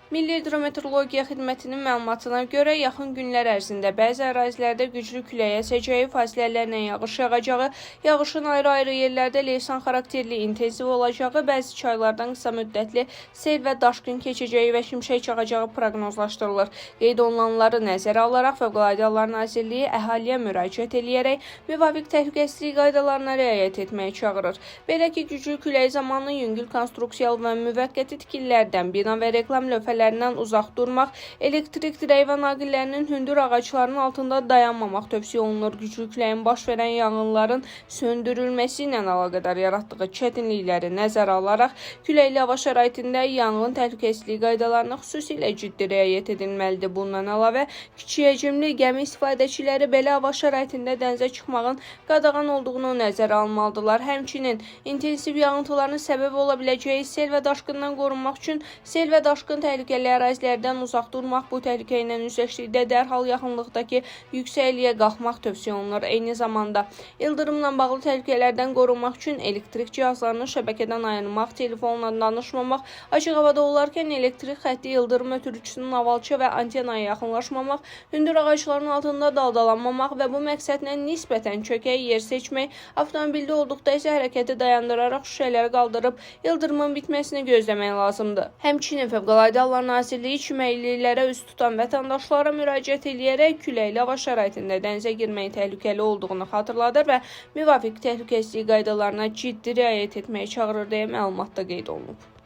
Milli Hidrometeorologiya Xidmətinin məlumatına görə yaxın günlər ərzində bəzi ərazilərdə güclü küləyə əsəcəyi, fasilələrlə yağış yağacağı, yağışın ayrı-ayrı yerlərdə leysan xarakterli intensiv olacağı, bəzi çaylardan qısa müddətli sel və daşqın keçəcəyi və şimşək çaxacağı proqnozlaşdırılır. Qeyd olunanları nəzərə alaraq Fövqəladə Hallar Nazirliyi əhaliyə müraciət edərək müvafiq təhlükəsizlik qaydalarına riayət etməyə çağırır. Belə ki, güclü külək zamanı yüngül konstruksiyalı və müvəqqəti tikililərdən, bina və reklam lövhələrindən uzaq durmaq, elektrik dirək və naqillərinin hündür ağacların altında dayanmamaq tövsiyə olunur. Güclü küləyin baş verən yanğınların söndürülməsi ilə əlaqədar yaratdığı çətinlikləri nəzərə alaraq, küləkli hava şəraitində yanğın təhlükəsizlik qaydalarına xüsusilə ciddi riayət edilməlidir. Bundan əlavə, kiçik həcmli gəmi istifadəçiləri belə hava şəraitində dənizə çıxmağın qadağan olduğunu nəzərə almalıdırlar. Həmçinin intensiv yağıntıların səbəb ola biləcəyi sel və daşqından qorunmaq üçün sel və daşqın təhlükəli ərazilərdən uzaq durmaq, bu təhlükə ilə üzləşdikdə dərhal yaxınlıqdakı yüksəkliyə qalxmaq tövsiyə olunur. Eyni zamanda ildırımla bağlı təhlükələrdən qorunmaq üçün elektrik cihazlarını şəbəkədən ayırmaq, telefonla danışmamaq, açıq havada olarkən elektrik xətti, ildırım ötürücüsünün avalça və antenaya yaxınlaşmamaq, hündür ağacların altında daldalanmamaq və bu məqsədlə nisbətən çökək yer seçmək, avtomobildə olduqda isə hərəkəti dayandıraraq şüşələri qaldırıb ildırımın bitməsini gözləmək lazımdır. Həmçinin Fövqəladə Hallar Nazirliyi çimərliklərə üz tutan vətəndaşlara müraciət edərək küləkli hava şəraitində dənizə girməyin təhlükəli olduğunu xatırladır və müvafiq təhlükəsizlik qaydalarına ciddi riayət etməyə çağırır deyə məlumatda qeyd olunub.